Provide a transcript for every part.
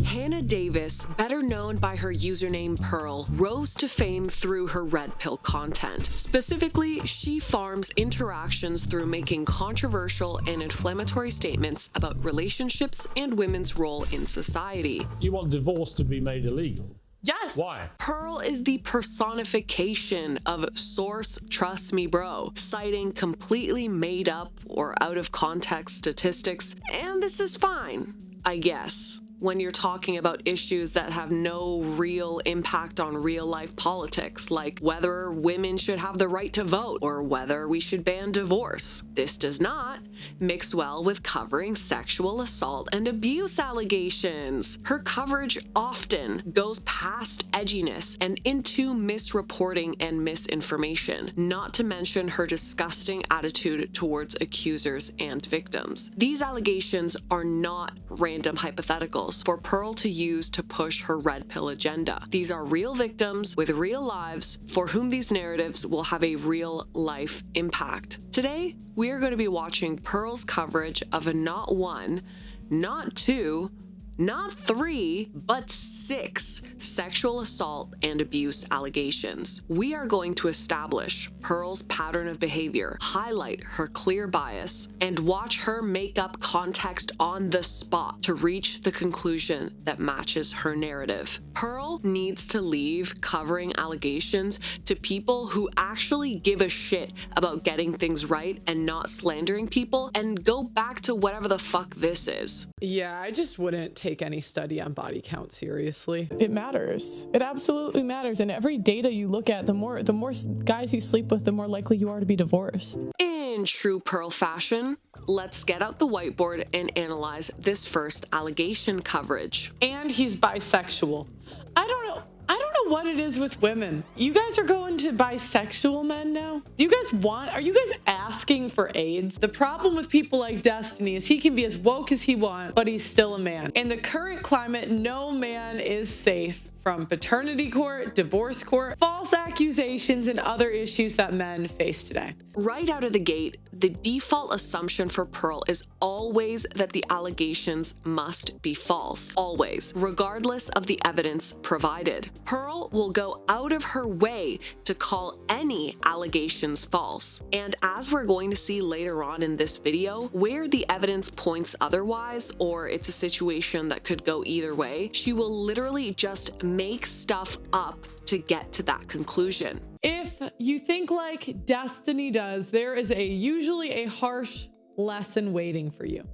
Hannah Davis, better known by her username Pearl, rose to fame through her red pill content. Specifically, she farms interactions through making controversial and inflammatory statements about relationships and women's role in society. You want divorce to be made illegal? Yes. Why? Pearl is the personification of source trust me bro, citing completely made up or out of context statistics, and this is fine, I guess, when you're talking about issues that have no real impact on real life politics, like whether women should have the right to vote or whether we should ban divorce. This does not mix well with covering sexual assault and abuse allegations. Her coverage often goes past edginess and into misreporting and misinformation, not to mention her disgusting attitude towards accusers and victims. These allegations are not random hypotheticals for Pearl to use to push her red pill agenda. These are real victims with real lives for whom these narratives will have a real life impact. Today, we are going to be watching Pearl's coverage of not one, not two, not three, but 6 sexual assault and abuse allegations. We are going to establish Pearl's pattern of behavior, highlight her clear bias, and watch her make up context on the spot to reach the conclusion that matches her narrative. Pearl needs to leave covering allegations to people who actually give a shit about getting things right and not slandering people, and go back to whatever the fuck this is. Yeah, I just wouldn't take any study on body count seriously. It matters. It absolutely matters. And every data you look at, the more guys you sleep with, the more likely you are to be divorced. In true Pearl fashion, let's get out the whiteboard and analyze this first allegation coverage. And he's bisexual. I don't know what it is with women. You guys are going to bisexual men now? Are you guys asking for AIDS? The problem with people like Destiny is he can be as woke as he wants, but he's still a man. In the current climate, no man is safe from paternity court, divorce court, false accusations, and other issues that men face today. Right out of the gate, the default assumption for Pearl is always that the allegations must be false. Always, regardless of the evidence provided. Pearl will go out of her way to call any allegations false. And as we're going to see later on in this video, where the evidence points otherwise, or it's a situation that could go either way, she will literally just make stuff up to get to that conclusion. If you think like Destiny does, there is usually a harsh lesson waiting for you.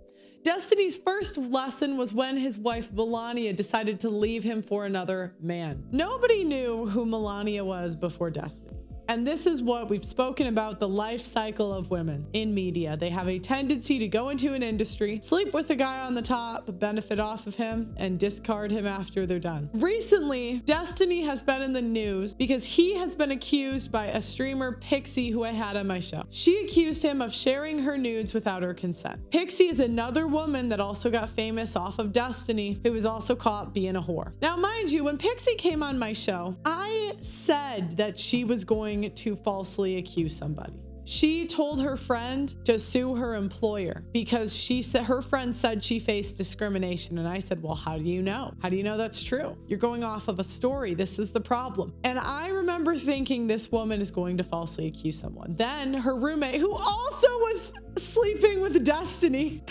Destiny's first lesson was when his wife Melania decided to leave him for another man. Nobody knew who Melania was before Destiny. And this is what we've spoken about, the life cycle of women in media. They have a tendency to go into an industry, sleep with the guy on the top, benefit off of him, and discard him after they're done. Recently, Destiny has been in the news because he has been accused by a streamer, Pixie, who I had on my show. She accused him of sharing her nudes without her consent. Pixie is another woman that also got famous off of Destiny, who was also caught being a whore. Now, mind you, when Pixie came on my show, I said that she was going to falsely accuse somebody. She told her friend to sue her employer because she said her friend said she faced discrimination. And I said, well, how do you know? How do you know that's true? You're going off of a story. This is the problem. And I remember thinking this woman is going to falsely accuse someone. Then her roommate, who also was sleeping with Destiny.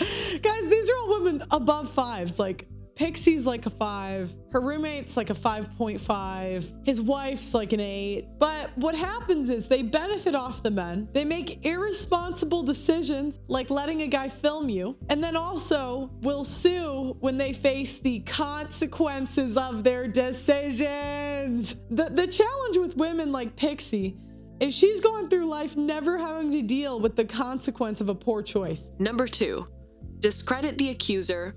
Guys, these are all women above 5s. Like, Pixie's like a 5. Her roommate's like a 5.5. His wife's like an 8. But what happens is they benefit off the men. They make irresponsible decisions like letting a guy film you, and then also will sue when they face the consequences of their decisions. The challenge with women like Pixie is she's gone through life never having to deal with the consequence of a poor choice. Number 2, discredit the accuser,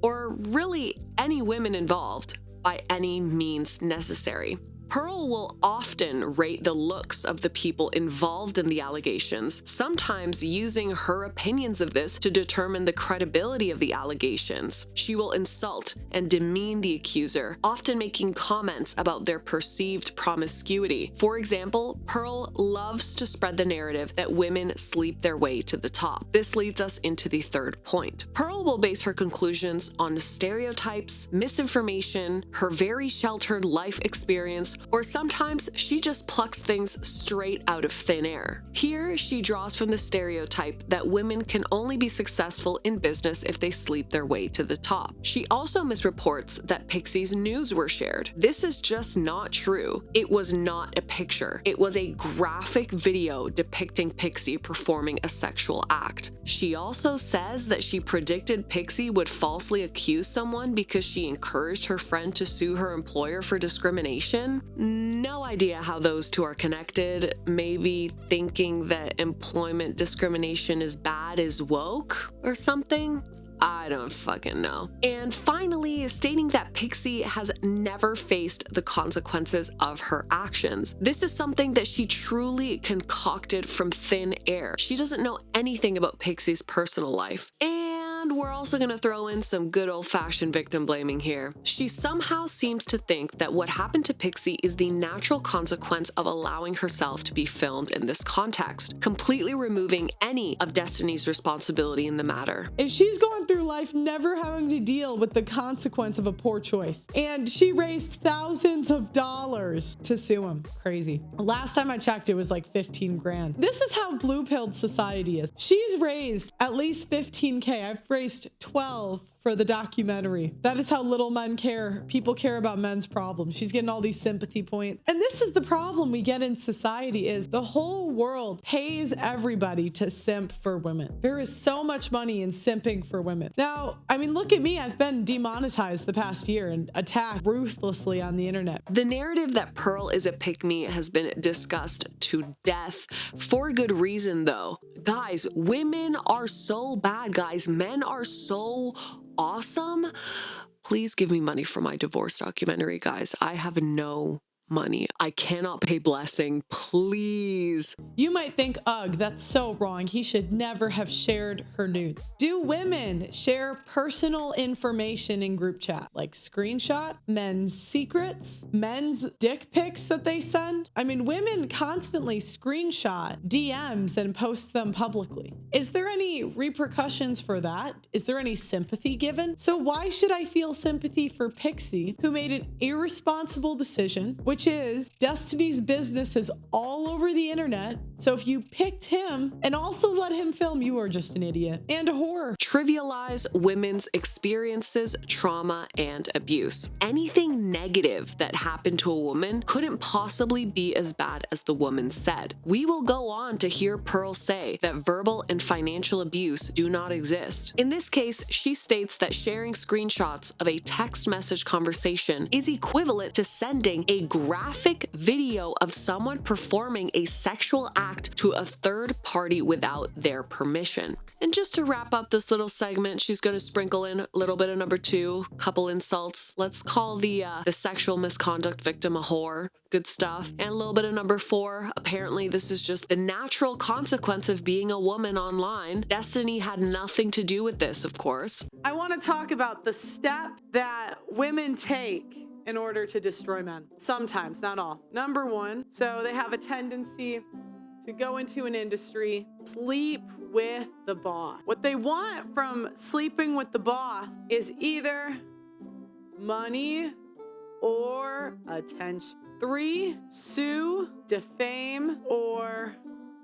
or really any women involved, by any means necessary. Pearl will often rate the looks of the people involved in the allegations, sometimes using her opinions of this to determine the credibility of the allegations. She will insult and demean the accuser, often making comments about their perceived promiscuity. For example, Pearl loves to spread the narrative that women sleep their way to the top. This leads us into the third point. Pearl will base her conclusions on stereotypes, misinformation, her very sheltered life experience, or sometimes she just plucks things straight out of thin air. Here, she draws from the stereotype that women can only be successful in business if they sleep their way to the top. She also misreports that Pixie's nudes were shared. This is just not true. It was not a picture. It was a graphic video depicting Pixie performing a sexual act. She also says that she predicted Pixie would falsely accuse someone because she encouraged her friend to sue her employer for discrimination. No idea how those two are connected. Maybe thinking that employment discrimination is bad is woke or something? I don't fucking know. And finally, stating that Pixie has never faced the consequences of her actions. This is something that she truly concocted from thin air. She doesn't know anything about Pixie's personal life. And we're also gonna throw in some good old-fashioned victim blaming here. She somehow seems to think that what happened to Pixie is the natural consequence of allowing herself to be filmed in this context, completely removing any of Destiny's responsibility in the matter. If she's going through life never having to deal with the consequence of a poor choice, and she raised thousands of dollars to sue him. Crazy. Last time I checked, it was like 15 grand. This is how blue-pilled society is. She's raised at least 15K. I've raised 12 for the documentary. That is how little men care. People care about men's problems. She's getting all these sympathy points. And this is the problem we get in society is the whole world pays everybody to simp for women. There is so much money in simping for women. Now, I mean, look at me. I've been demonetized the past year and attacked ruthlessly on the internet. The narrative that Pearl is a pick-me has been discussed to death for good reason though. Guys, women are so bad, guys. Men are so awesome. Please give me money for my divorce documentary, guys. I have no money. I cannot pay Blessing, please. You might think, ugh, that's so wrong. He should never have shared her nudes. Do women share personal information in group chat, like screenshot, men's secrets, men's dick pics that they send? I mean, women constantly screenshot DMs and post them publicly. Is there any repercussions for that? Is there any sympathy given? So why should I feel sympathy for Pixie, who made an irresponsible decision, which is Destiny's business is all over the internet. So if you picked him and also let him film, you are just an idiot and a whore. Trivialize women's experiences, trauma, and abuse. Anything negative that happened to a woman couldn't possibly be as bad as the woman said. We will go on to hear Pearl say that verbal and financial abuse do not exist. In this case, she states that sharing screenshots of a text message conversation is equivalent to sending a graphic video of someone performing a sexual act to a third party without their permission. And just to wrap up this little segment, she's going to sprinkle in a little bit of number 2, couple insults. Let's call the sexual misconduct victim a whore. Good stuff. And a little bit of number 4. Apparently, this is just the natural consequence of being a woman online. Destiny had nothing to do with this, of course. I want to talk about the step that women take in order to destroy men. Sometimes, not all. Number 1, so they have a tendency to go into an industry, sleep with the boss. What they want from sleeping with the boss is either money or attention. 3, sue, defame, or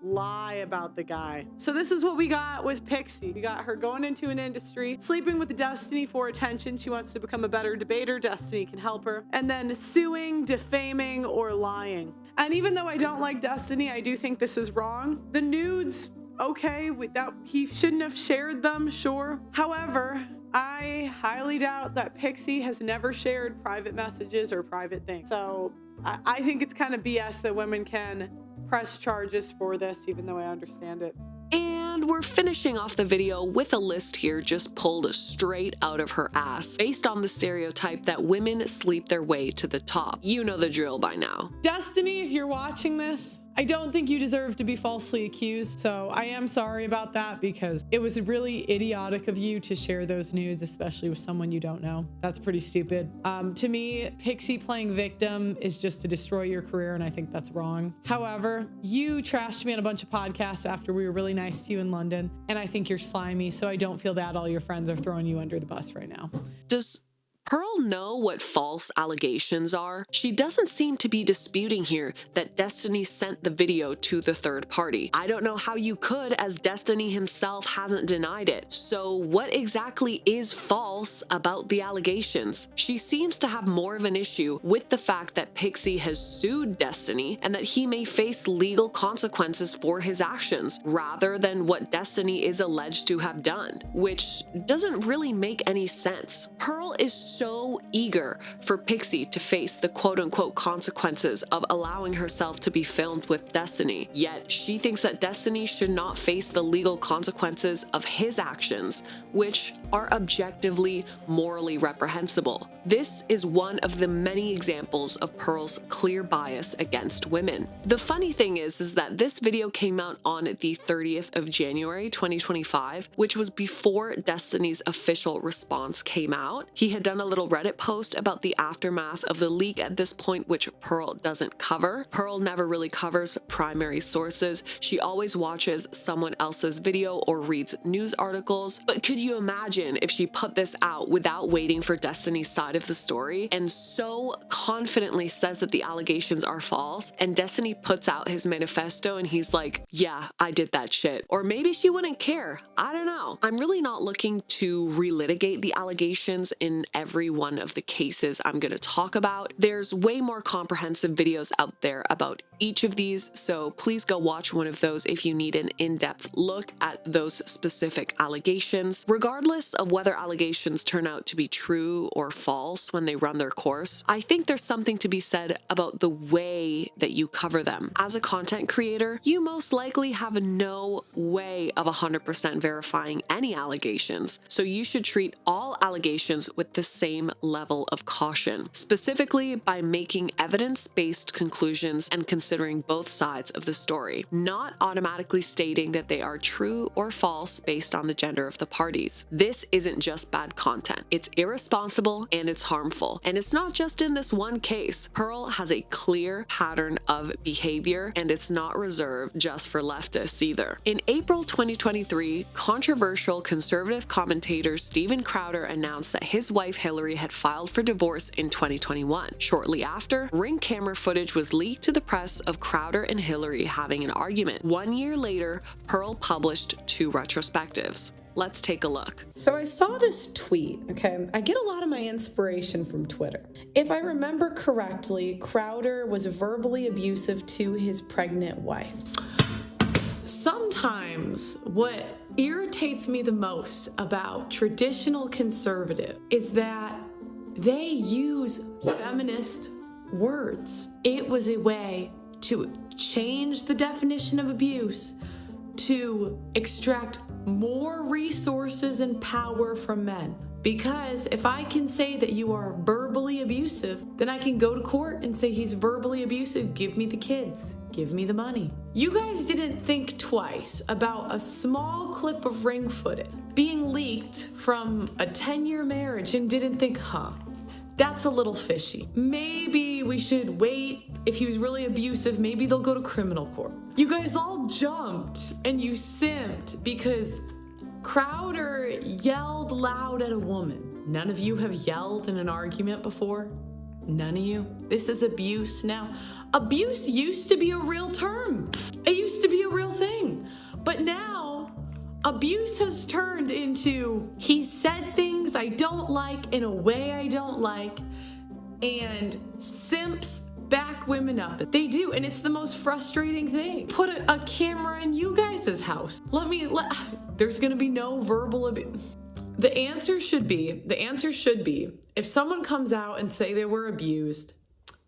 lie about the guy. So this is what we got with Pixie. We got her going into an industry, sleeping with Destiny for attention. She wants to become a better debater. Destiny can help her. And then suing, defaming, or lying. And even though I don't like Destiny, I do think this is wrong. The nudes, okay, without he shouldn't have shared them, sure. However, I highly doubt that Pixie has never shared private messages or private things. So I think it's kind of BS that women can press charges for this, even though I understand it. And And we're finishing off the video with a list here just pulled straight out of her ass, based on the stereotype that women sleep their way to the top. You know the drill by now. Destiny, if you're watching this, I don't think you deserve to be falsely accused, so I am sorry about that because it was really idiotic of you to share those nudes, especially with someone you don't know. That's pretty stupid. To me, Pixie playing victim is just to destroy your career, and I think that's wrong. However, you trashed me on a bunch of podcasts after we were really nice to you in London, and I think you're slimy, so I don't feel bad all your friends are throwing you under the bus right now. Does Pearl know what false allegations are? She doesn't seem to be disputing here that Destiny sent the video to the third party. I don't know how you could, as Destiny himself hasn't denied it. So what exactly is false about the allegations? She seems to have more of an issue with the fact that Pixie has sued Destiny and that he may face legal consequences for his actions, rather than what Destiny is alleged to have done, which doesn't really make any sense. Pearl is so eager for Pixie to face the quote-unquote consequences of allowing herself to be filmed with Destiny, yet she thinks that Destiny should not face the legal consequences of his actions, which are objectively morally reprehensible. This is one of the many examples of Pearl's clear bias against women. The funny thing is that this video came out on the 30th of January 2025, which was before Destiny's official response came out. He had done a little Reddit post about the aftermath of the leak at this point, which Pearl doesn't cover. Pearl never really covers primary sources. She always watches someone else's video or reads news articles. But could you imagine if she put this out without waiting for Destiny's side of the story and so confidently says that the allegations are false, and Destiny puts out his manifesto and he's like, yeah, I did that shit. Or maybe she wouldn't care. I don't know. I'm really not looking to relitigate the allegations in every one of the cases I'm going to talk about. There's way more comprehensive videos out there about each of these, so please go watch one of those if you need an in-depth look at those specific allegations. Regardless of whether allegations turn out to be true or false when they run their course, I think there's something to be said about the way that you cover them. As a content creator, you most likely have no way of 100% verifying any allegations, so you should treat all allegations with the same level of caution, specifically by making evidence-based conclusions and considering both sides of the story, not automatically stating that they are true or false based on the gender of the parties. This isn't just bad content. It's irresponsible and it's harmful. And it's not just in this one case. Pearl has a clear pattern of behavior, and it's not reserved just for leftists either. In April 2023, controversial conservative commentator Steven Crowder announced that his wife Hillary had filed for divorce in 2021. Shortly after, Ring camera footage was leaked to the press of Crowder and Hillary having an argument. 1 year later, Pearl published 2 retrospectives. Let's take a look. So I saw this tweet, okay? I get a lot of my inspiration from Twitter. If I remember correctly, Crowder was verbally abusive to his pregnant wife. Sometimes what irritates me the most about traditional conservative is that they use feminist words. It was a way to change the definition of abuse to extract more resources and power from men. Because if I can say that you are verbally abusive, then I can go to court and say he's verbally abusive, give me the kids, give me the money. You guys didn't think twice about a small clip of ring footage being leaked from a 10-year marriage and didn't think, that's a little fishy. Maybe we should wait. If he was really abusive, maybe they'll go to criminal court. You guys all jumped and you simped because Crowder yelled loud at a woman. None of you have yelled in an argument before? None of you? This is abuse now. Abuse used to be a real term. It used to be a real thing. But now, abuse has turned into he said things I don't like in a way I don't like, and simps back women up. They do, and it's the most frustrating thing. Put a camera in you guys' house. There's gonna be no verbal abuse. The answer should be, if someone comes out and say they were abused,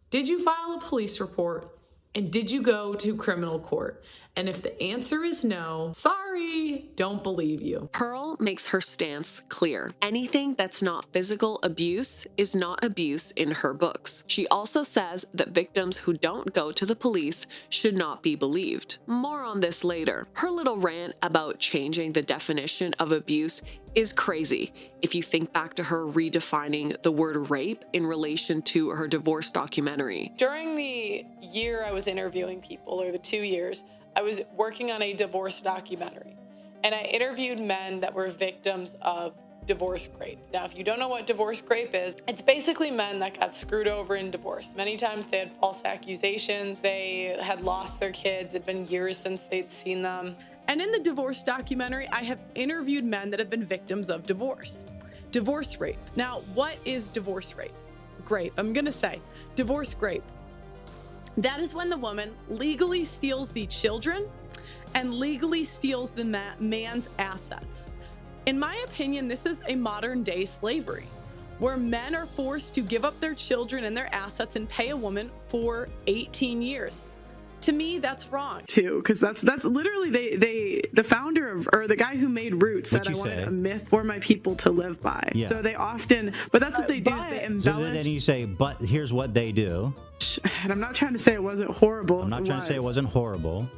did you file a police report? And did you go to criminal court? And if the answer is no, sorry, don't believe you. Pearl makes her stance clear. Anything that's not physical abuse is not abuse in her books. She also says that victims who don't go to the police should not be believed. More on this later. Her little rant about changing the definition of abuse is crazy if you think back to her redefining the word rape in relation to her divorce documentary. During the year I was interviewing people, or the 2 years, I was working on a divorce documentary, and I interviewed men that were victims of divorce rape. Now, if you don't know what divorce rape is, it's basically men that got screwed over in divorce. Many times they had false accusations, they had lost their kids, it'd been years since they'd seen them. And in the divorce documentary, I have interviewed men that have been victims of divorce rape. Now, what is divorce rape? Great, I'm gonna say divorce rape. That is when the woman legally steals the children and legally steals the man's assets. In my opinion, this is a modern day slavery, where men are forced to give up their children and their assets and pay a woman for 18 years. To me, that's wrong too, because that's literally the founder of, or the guy who made Roots said I wanted a myth for my people to live by. Yeah. So they often, but that's what they do, is they embellish. So then you say, but here's what they do. And I'm not trying to say it wasn't horrible. I'm not trying to say it wasn't horrible.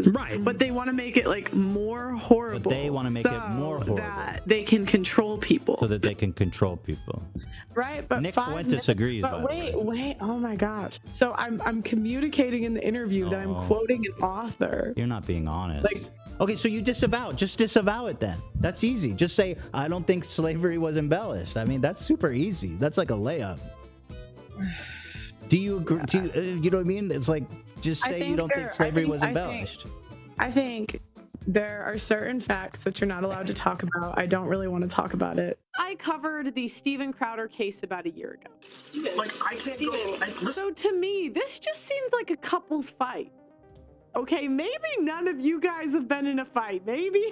Right. But they want to make it like more horrible. But they want to make it more horrible. That they can control people. So that they can control people. Right, but Nick Fuentes agrees. But wait, oh my gosh! So I'm communicating in the interview that I'm quoting an author. You're not being honest. Okay, so you disavow. Just disavow it then. That's easy. Just say I don't think slavery was embellished. I mean, that's super easy. That's like a layup. Do you agree? You know what I mean? It's like just say you don't think slavery was embellished. I think there are certain facts that you're not allowed to talk about. I don't really want to talk about it. I covered the Steven Crowder case about a year ago. So to me, this just seems like a couple's fight. Okay, maybe none of you guys have been in a fight. Maybe.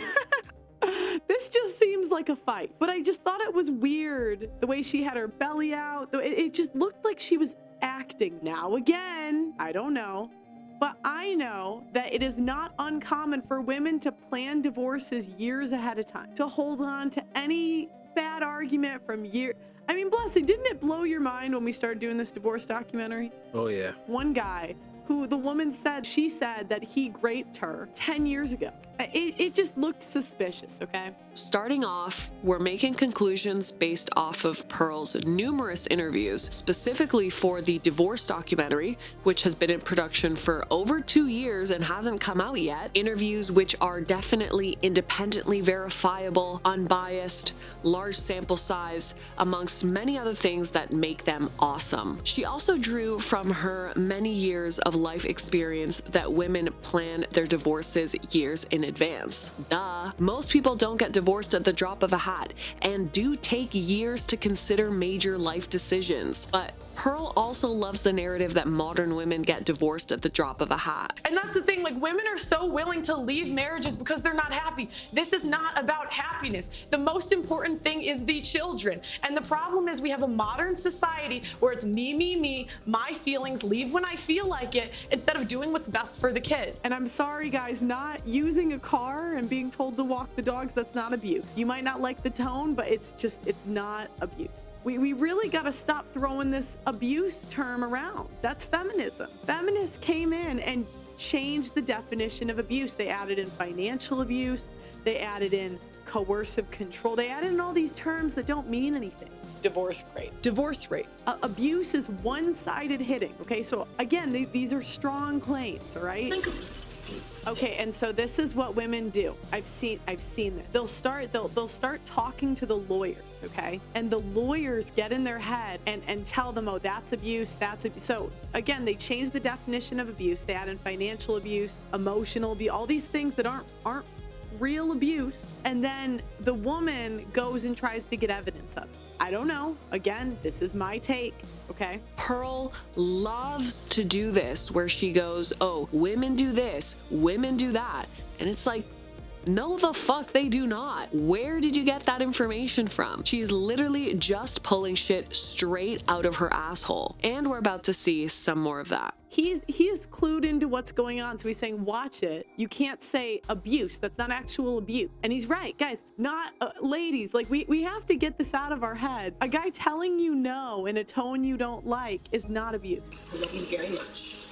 This just seems like a fight. But I just thought it was weird the way she had her belly out. It just looked like she was acting. Now, again, I don't know. But I know that it is not uncommon for women to plan divorces years ahead of time, to hold on to any bad argument from years. I mean, Blessing, didn't it blow your mind when we started doing this divorce documentary? Oh, yeah. One guy who the woman said, she said that he raped her 10 years ago. It just looked suspicious, okay? Starting off, we're making conclusions based off of Pearl's numerous interviews, specifically for the divorce documentary, which has been in production for over 2 years and hasn't come out yet. Interviews which are definitely independently verifiable, unbiased, large sample size, amongst many other things that make them awesome. She also drew from her many years of life experience that women plan their divorces years in advance. Duh. Most people don't get divorced at the drop of a hat and do take years to consider major life decisions. But Pearl also loves the narrative that modern women get divorced at the drop of a hat. And that's the thing, like, women are so willing to leave marriages because they're not happy. This is not about happiness. The most important thing is the children. And the problem is we have a modern society where it's me, my feelings, leave when I feel like it, instead of doing what's best for the kid. And I'm sorry, guys, not using a car and being told to walk the dogs, that's not abuse. You might not like the tone, but it's not abuse. We really got to stop throwing this abuse term around. That's feminism. Feminists came in and changed the definition of abuse. They added in financial abuse. They added in coercive control. They added in all these terms that don't mean anything. Divorce rate. Abuse is one-sided hitting. Okay, so again, these are strong claims, all right? Okay, and so this is what women do. I've seen this. They'll start talking to the lawyers, okay? And the lawyers get in their head and tell them, oh, that's abuse, that's abuse. So again, they change the definition of abuse. They add in financial abuse, emotional abuse, all these things that aren't real abuse, and then the woman goes and tries to get evidence of it. I don't know. Again, this is my take, okay? Pearl loves to do this, where she goes, oh, women do this, women do that. And it's like, No, the fuck they do not. Where did you get that information from? She's literally just pulling shit straight out of her asshole. And we're about to see some more of that. He's clued into what's going on, so he's saying, watch it. You can't say abuse. That's not actual abuse. And he's right, guys. Not ladies. Like we have to get this out of our head. A guy telling you no in a tone you don't like is not abuse. I love you very much.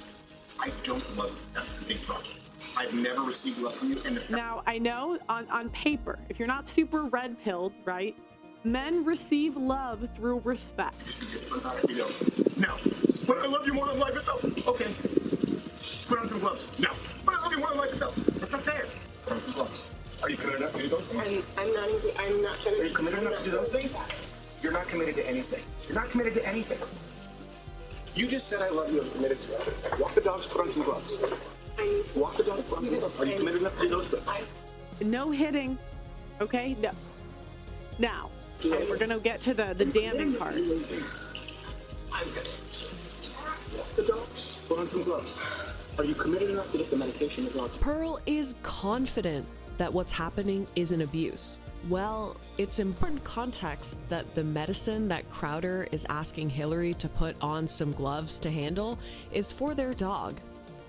I don't love you. That's the big problem. I've never received love from you. Now I know on paper, if you're not super red pilled, right? Men receive love through respect. No. But I love you more than life itself. Okay. Put on some gloves. No. But I love you more than life itself. That's not fair. Put on some gloves. Are you committed enough to do those things? I'm not committed. Are you committed enough to do those things? You're not committed to anything. You're not committed to anything. You just said I love you. I'm committed to it. Walk the dogs. Put on some gloves. Walk the dogs. Put on some gloves. Are you committed enough to do those things? No hitting. Okay. No. Now, okay, we're gonna get to the damning part. I'm good. Walk the dogs. Put on some gloves. Are you committed enough to get the medication the dogs? Pearl is confident that what's happening isn't abuse. Well, it's important context that the medicine that Crowder is asking Hillary to put on some gloves to handle is for their dog.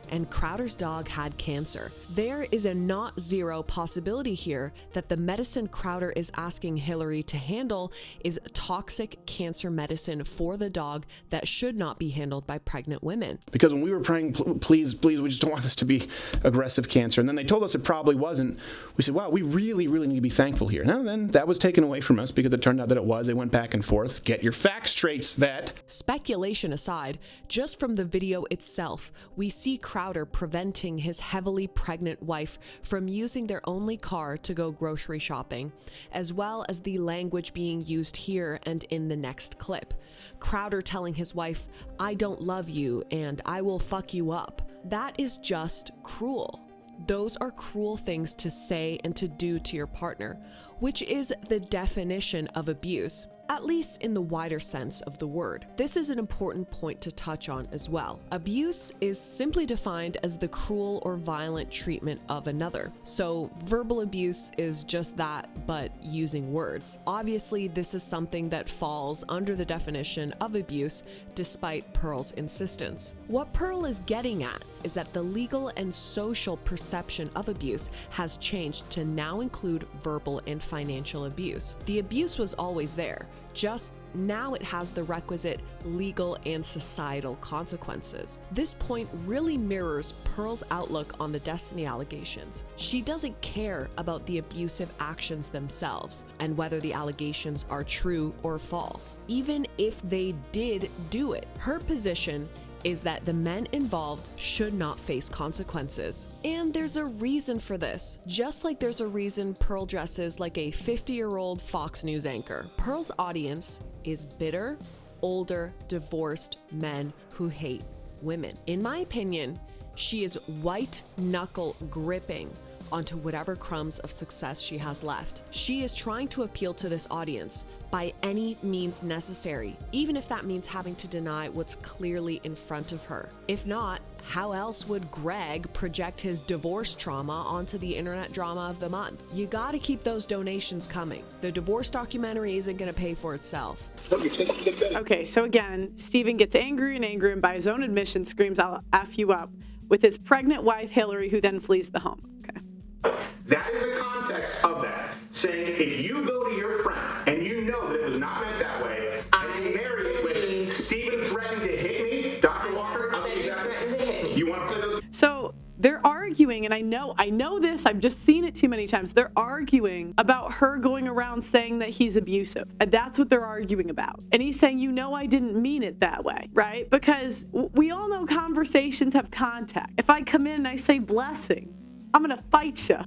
And Crowder's dog had cancer. There is a not zero possibility here that the medicine Crowder is asking Hillary to handle is toxic cancer medicine for the dog that should not be handled by pregnant women. Because when we were praying, please, we just don't want this to be aggressive cancer. And then they told us it probably wasn't. We said, wow, we really, really need to be thankful here. Now then, that was taken away from us because it turned out that it was. They went back and forth. Get your facts straight, vet. Speculation aside, just from the video itself, we see Crowder preventing his heavily pregnant wife from using their only car to go grocery shopping, as well as the language being used here and in the next clip. Crowder telling his wife, "I don't love you and I will fuck you up." That is just cruel. Those are cruel things to say and to do to your partner, which is the definition of abuse, at least in the wider sense of the word. This is an important point to touch on as well. Abuse is simply defined as the cruel or violent treatment of another. So verbal abuse is just that, but using words. Obviously, this is something that falls under the definition of abuse, despite Pearl's insistence. What Pearl is getting at is that the legal and social perception of abuse has changed to now include verbal and financial abuse. The abuse was always there, just now it has the requisite legal and societal consequences. This point really mirrors Pearl's outlook on the Destiny allegations. She doesn't care about the abusive actions themselves and whether the allegations are true or false, even if they did do it. Her position is that the men involved should not face consequences. And there's a reason for this. Just like there's a reason Pearl dresses like a 50-year-old Fox News anchor. Pearl's audience is bitter, older, divorced men who hate women. In my opinion, she is white-knuckle gripping onto whatever crumbs of success she has left. She is trying to appeal to this audience by any means necessary, even if that means having to deny what's clearly in front of her. If not, how else would Greg project his divorce trauma onto the internet drama of the month? You gotta keep those donations coming. The divorce documentary isn't gonna pay for itself. Okay, so again, Steven gets angry and by his own admission screams, "I'll F you up," with his pregnant wife, Hillary, who then flees the home. Okay. That is the context of that. Saying if you go to your friend and you know that it was not meant that way, and you marry it with Steven threatened to hit me, Dr. Walker, threatened to hit me. You want to play those? So they're arguing, and I know this, I've just seen it too many times. They're arguing about her going around saying that he's abusive. And that's what they're arguing about. And he's saying, you know, I didn't mean it that way, right? Because we all know conversations have context. If I come in and I say blessing, I'm gonna fight you.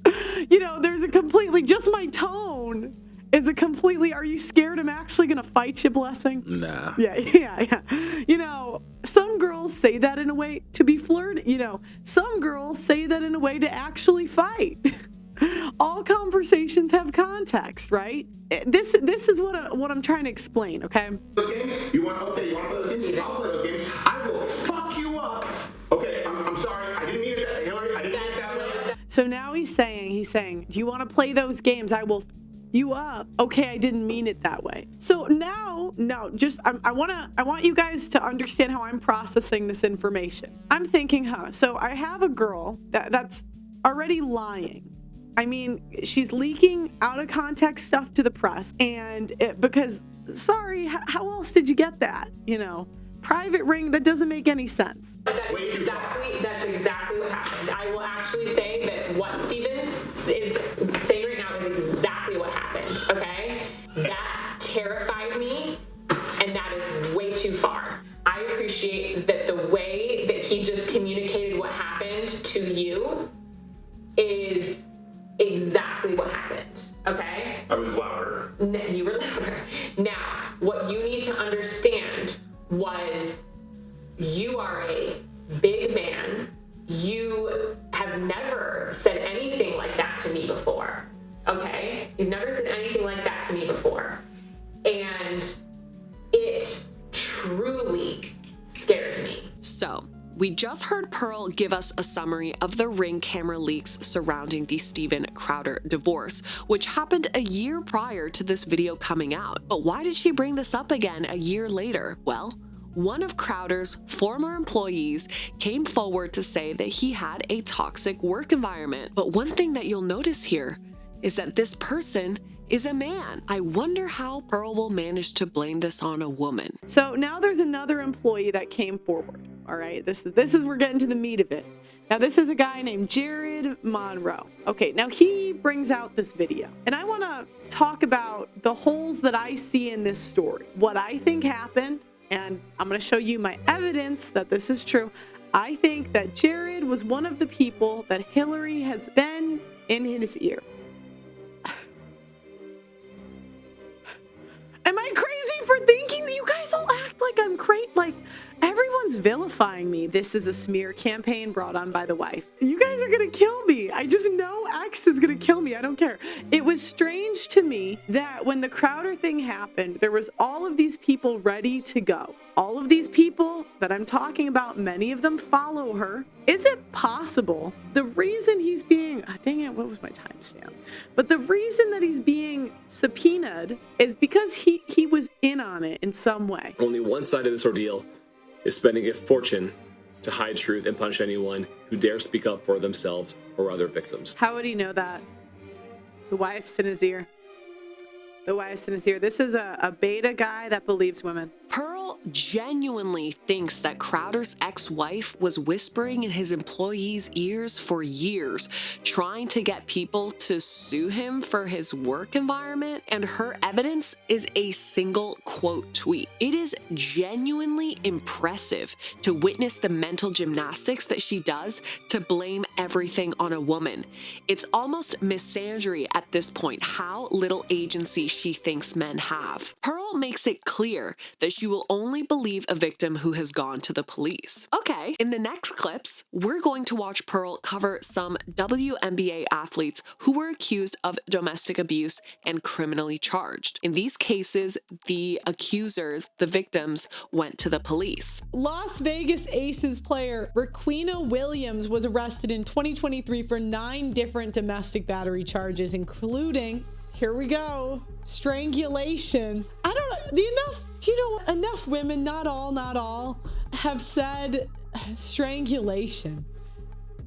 You know, there's a completely, just my tone is a completely, are you scared I'm actually gonna fight you, blessing? Nah. Yeah. You know, some girls say that in a way to be flirty. You know, some girls say that in a way to actually fight. All conversations have context, right? This is what I'm trying to explain, okay? Those games? You want to play those games? I'll play those games. I will fuck you up. Okay, I'm sorry. I didn't mean it that way, Hillary. I didn't mean it that way. So now he's saying, do you want to play those games? I will you up. Okay, I didn't mean it that way. So now, no, just I want you guys to understand how I'm processing this information. I'm thinking, so I have a girl that's already lying. I mean, she's leaking out of context stuff to the press, and because sorry, how else did you get that? You know, private ring, that doesn't make any sense. That's exactly what happened. I will actually say that what Steven is saying right now is exactly what happened, okay? That terrified me, and that is way too far. I appreciate that the way that he just communicated what happened to you is exactly what happened, okay? I was louder. You were louder. Now, what you need to understand was you are a big man. You have never said anything like that to me before, okay? You've never said anything like that to me before. And it truly scared me. So, we just heard Pearl give us a summary of the Ring camera leaks surrounding the Steven Crowder divorce, which happened a year prior to this video coming out. But why did she bring this up again a year later? Well, one of Crowder's former employees came forward to say that he had a toxic work environment. But one thing that you'll notice here is that this person is a man. I wonder how Pearl will manage to blame this on a woman. So now there's another employee that came forward. All right, this is we're getting to the meat of it. Now this is a guy named Jared Monroe. Okay, now he brings out this video, and I want to talk about the holes that I see in this story, what I think happened, and I'm going to show you my evidence that this is true. I think that Jared was one of the people that Hillary has been in his ear. Am I crazy for thinking that you guys all act like I'm crazy? Like, everyone's vilifying me. This is a smear campaign brought on by the wife. You guys are gonna kill me. I just know X is gonna kill me. I don't care. It was strange to me that when the Crowder thing happened, there was all of these people ready to go. All of these people that I'm talking about, many of them follow her. Is it possible the reason he's being, dang it, what was my timestamp? But the reason that he's being subpoenaed is because he was in on it in some way. Only one side of this ordeal is spending a fortune to hide truth and punish anyone who dares speak up for themselves or other victims. How would he know that? The wife's in his ear. The wife's in his ear. This is a beta guy that believes women. Pearl genuinely thinks that Crowder's ex-wife was whispering in his employees' ears for years, trying to get people to sue him for his work environment, and her evidence is a single quote tweet. It is genuinely impressive to witness the mental gymnastics that she does to blame everything on a woman. It's almost misandry at this point how little agency she thinks men have. Pearl makes it clear that she will only believe a victim who has gone to the police. Okay, in the next clips, we're going to watch Pearl cover some WNBA athletes who were accused of domestic abuse and criminally charged. In these cases, the accusers, the victims, went to the police. Las Vegas Aces player Raquina Williams was arrested in 2023 for 9 different domestic battery charges, including, here we go, strangulation. I don't know, enough women, not all, have said strangulation.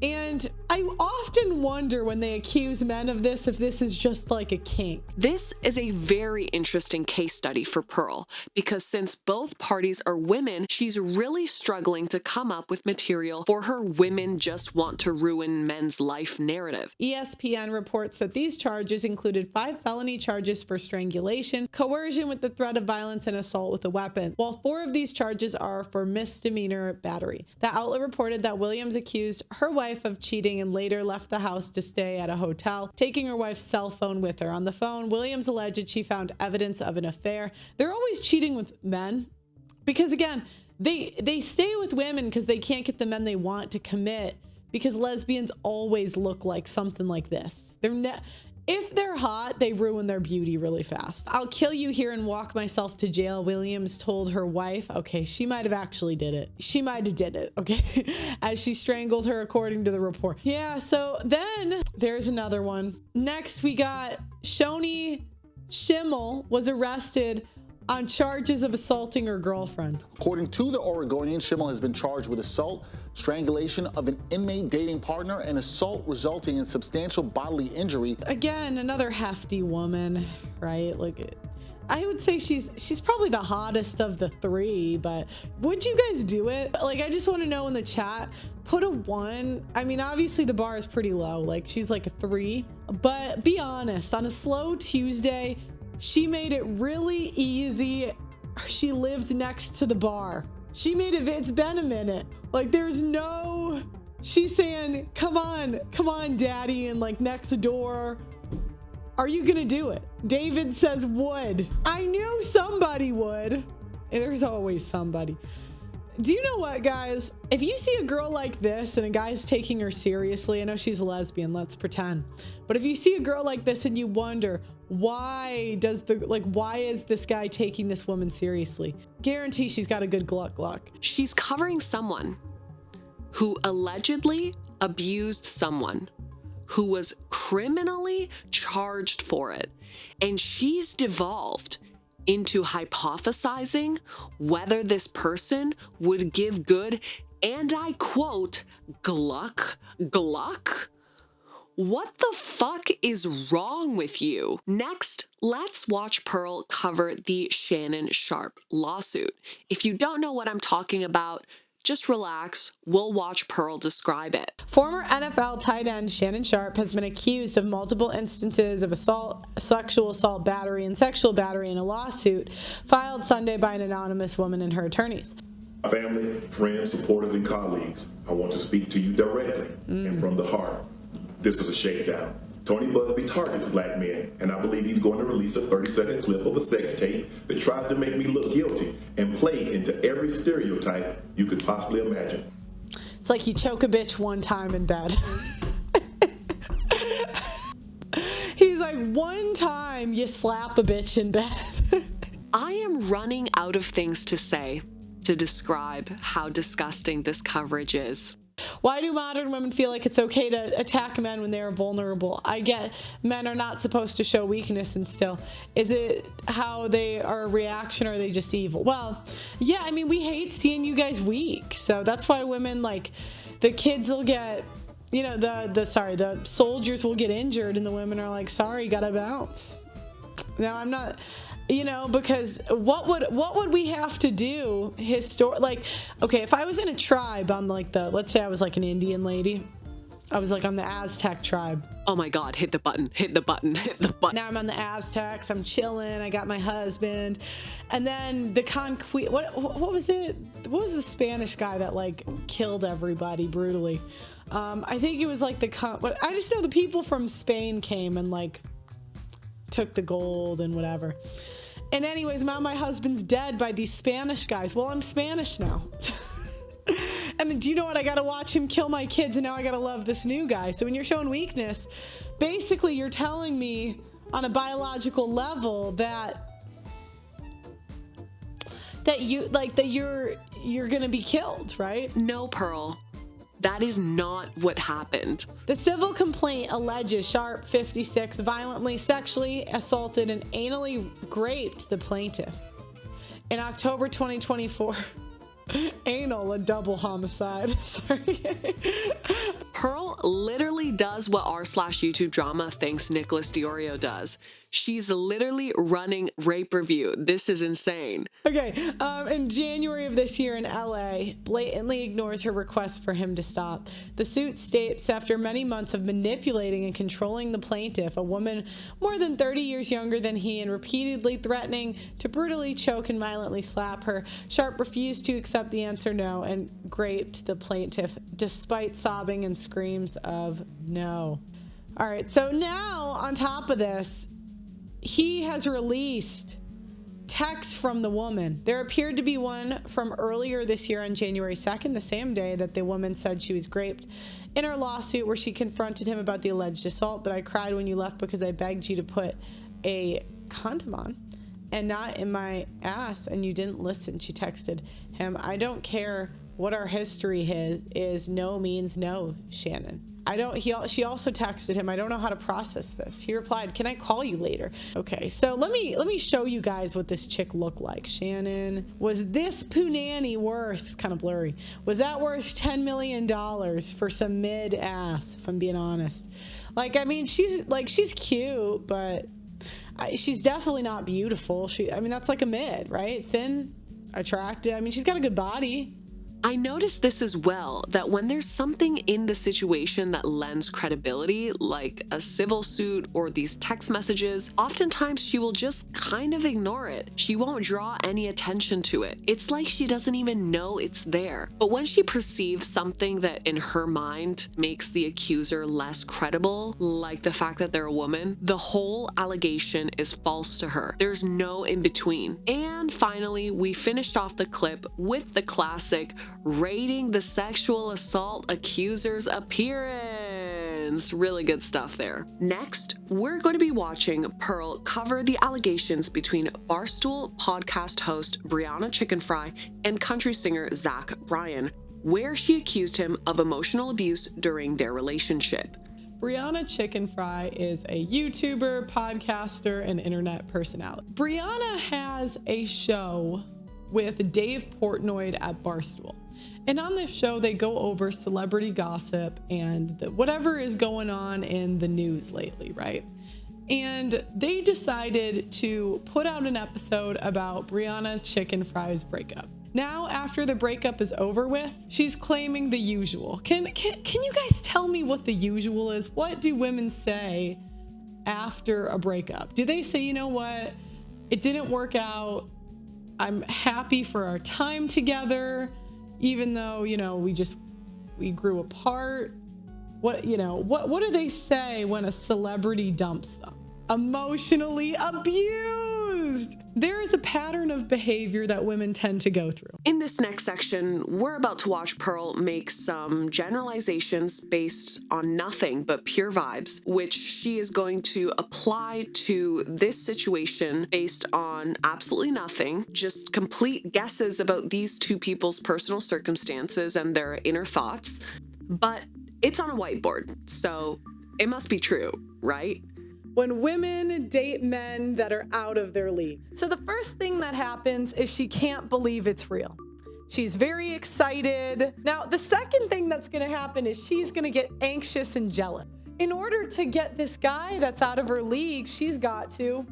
And I often wonder when they accuse men of this, if this is just like a kink. This is a very interesting case study for Pearl, because since both parties are women, she's really struggling to come up with material for her women just want to ruin men's life narrative. ESPN reports that these charges included 5 felony charges for strangulation, coercion with the threat of violence, and assault with a weapon, while 4 of these charges are for misdemeanor battery. The outlet reported that Williams accused her wife of cheating and later left the house to stay at a hotel, taking her wife's cell phone with her. On the phone, Williams alleged she found evidence of an affair. They're always cheating with men because, again, they stay with women because they can't get the men they want to commit, because lesbians always look like something like this. If they're hot, they ruin their beauty really fast. I'll kill you here and walk myself to jail, Williams told her wife. Okay, she might have actually did it. She might have did it, okay? As she strangled her, according to the report. Yeah, so then there's another one. Next, we got Shoni Schimmel was arrested on charges of assaulting her girlfriend. According to the Oregonian, Schimmel has been charged with assault, strangulation of an inmate dating partner, and assault resulting in substantial bodily injury. Again, another hefty woman, right? Like, I would say she's probably the hottest of the three, but would you guys do it? Like, I just want to know in the chat, put a 1. I mean, obviously the bar is pretty low. Like, she's like a 3, but be honest, on a slow Tuesday, she made it really easy. She lives next to the bar. She made it, it's been a minute. Like, there's no, she's saying, come on, daddy, and like next door. Are you gonna do it? David says would. I knew somebody would. And there's always somebody. Do you know what, guys? If you see a girl like this and a guy's taking her seriously, I know she's a lesbian, let's pretend. But if you see a girl like this and you wonder, why is this guy taking this woman seriously? Guarantee she's got a good gluck. She's covering someone who allegedly abused someone who was criminally charged for it. And she's devolved into hypothesizing whether this person would give good, and I quote, gluck. What the fuck is wrong with you? Next, let's watch Pearl cover the Shannon Sharpe lawsuit. If you don't know what I'm talking about, just relax, we'll watch Pearl describe it. Former NFL tight end Shannon Sharpe has been accused of multiple instances of assault, sexual assault, battery, and sexual battery in a lawsuit filed Sunday by an anonymous woman and her attorneys. Family, friends, supporters, and colleagues, I want to speak to you directly and from the heart. This is a shakedown. Tony Busby targets black men, and I believe he's going to release a 30-second clip of a sex tape that tries to make me look guilty and play into every stereotype you could possibly imagine. It's like you choke a bitch one time in bed. He's like, one time you slap a bitch in bed. I am running out of things to say to describe how disgusting this coverage is. Why do modern women feel like it's okay to attack men when they are vulnerable? I get men are not supposed to show weakness, and still, is it how they are a reaction, or are they just evil? Well, yeah, I mean, we hate seeing you guys weak, so that's why women, like, the kids will get, you know, the soldiers will get injured, and the women are like, sorry, gotta bounce. Now, I'm not, you know, because what would we have to do like, okay, if I was in a tribe on like let's say I was like an Indian lady, I was like on the Aztec tribe. Oh my God, hit the button. Now I'm on the Aztecs, I'm chilling, I got my husband, and then the what was it? What was the Spanish guy that like killed everybody brutally? I think it was like I just know the people from Spain came and like took the gold and whatever. And anyways, now my husband's dead by these Spanish guys. Well, I'm Spanish now. And do you know what? I gotta watch him kill my kids, and now I gotta love this new guy. So when you're showing weakness, basically you're telling me on a biological level that you're gonna be killed, right? No, Pearl. That is not what happened. The civil complaint alleges Sharpe, 56, violently sexually assaulted and anally raped the plaintiff. In October 2024, anal, a double homicide. Sorry. Pearl literally does what r/YouTube drama thinks Nicholas Diorio does. She's literally running rape review. This is insane. Okay, in January of this year in LA, blatantly ignores her request for him to stop. The suit states after many months of manipulating and controlling the plaintiff, a woman more than 30 years younger than he, and repeatedly threatening to brutally choke and violently slap her, Sharpe refused to accept the answer no and raped the plaintiff despite sobbing and screams of no. All right, so now on top of this, he has released texts from the woman. There appeared to be one from earlier this year on January 2nd, the same day that the woman said she was raped, in her lawsuit where she confronted him about the alleged assault. But I cried when you left because I begged you to put a condom on and not in my ass, and you didn't listen. She texted him, I don't care what our history is, no means no, Shannon. She also texted him, I don't know how to process this. He replied, can I call you later? Okay, so let me show you guys what this chick looked like. Shannon, was this punani worth, it's kind of blurry, was that worth $10 million for some mid ass, if I'm being honest? Like, I mean, she's cute, but she's definitely not beautiful. I mean, that's like a mid, right? Thin, attractive. I mean, she's got a good body. I noticed this as well, that when there's something in the situation that lends credibility, like a civil suit or these text messages, oftentimes she will just kind of ignore it. She won't draw any attention to it. It's like she doesn't even know it's there. But when she perceives something that in her mind makes the accuser less credible, like the fact that they're a woman, the whole allegation is false to her. There's no in between. And finally, we finished off the clip with the classic rating the sexual assault accuser's appearance. Really good stuff there. Next, we're going to be watching Pearl cover the allegations between Barstool podcast host Brianna Chickenfry and country singer Zach Bryan, where she accused him of emotional abuse during their relationship. Brianna Chickenfry is a YouTuber, podcaster, and internet personality. Brianna has a show with Dave Portnoy at Barstool. And on this show, they go over celebrity gossip and whatever is going on in the news lately, right? And they decided to put out an episode about Brianna Chickenfry's breakup. Now, after the breakup is over with, she's claiming the usual. Can you guys tell me what the usual is? What do women say after a breakup? Do they say, you know what, it didn't work out, I'm happy for our time together, even though, you know, we grew apart? What do they say when a celebrity dumps them? Emotionally abused. There is a pattern of behavior that women tend to go through. In this next section, we're about to watch Pearl make some generalizations based on nothing but pure vibes, which she is going to apply to this situation based on absolutely nothing, just complete guesses about these two people's personal circumstances and their inner thoughts. But it's on a whiteboard, so it must be true, right? When women date men that are out of their league. So the first thing that happens is she can't believe it's real. She's very excited. Now, the second thing that's gonna happen is she's gonna get anxious and jealous. In order to get this guy that's out of her league, she's got to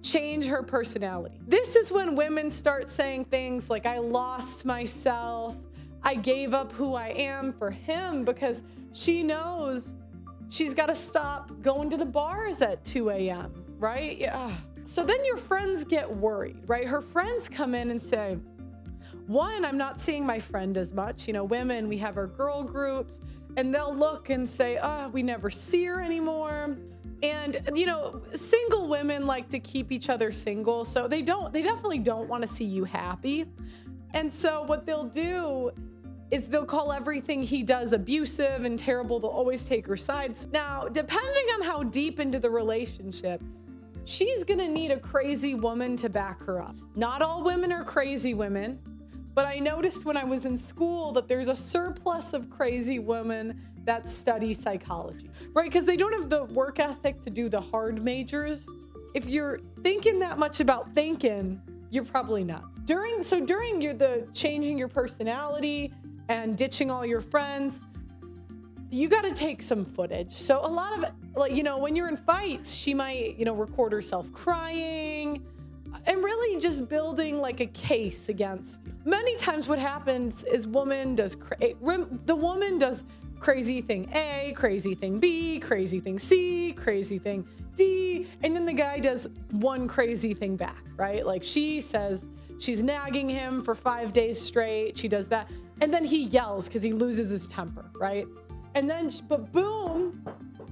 change her personality. This is when women start saying things like, I lost myself, I gave up who I am for him, because she knows she's got to stop going to the bars at 2 a.m., right? Yeah. So then your friends get worried, right? Her friends come in and say, one, I'm not seeing my friend as much. You know, women, we have our girl groups, and they'll look and say, we never see her anymore. And, you know, single women like to keep each other single, so they definitely don't want to see you happy. And so what they'll do is they'll call everything he does abusive and terrible. They'll always take her sides. Now, depending on how deep into the relationship, she's gonna need a crazy woman to back her up. Not all women are crazy women, but I noticed when I was in school that there's a surplus of crazy women that study psychology, right? Because they don't have the work ethic to do the hard majors. If you're thinking that much about thinking, you're probably not. During the changing your personality and ditching all your friends, you got to take some footage. So a lot of, like, you know, when you're in fights, she might, you know, record herself crying and really just building like a case against you. Many times what happens is the woman does crazy thing A, crazy thing B, crazy thing C, crazy thing D, and then the guy does one crazy thing back, right? Like she says she's nagging him for 5 days straight. She does that. And then he yells because he loses his temper, right? And then, but boom,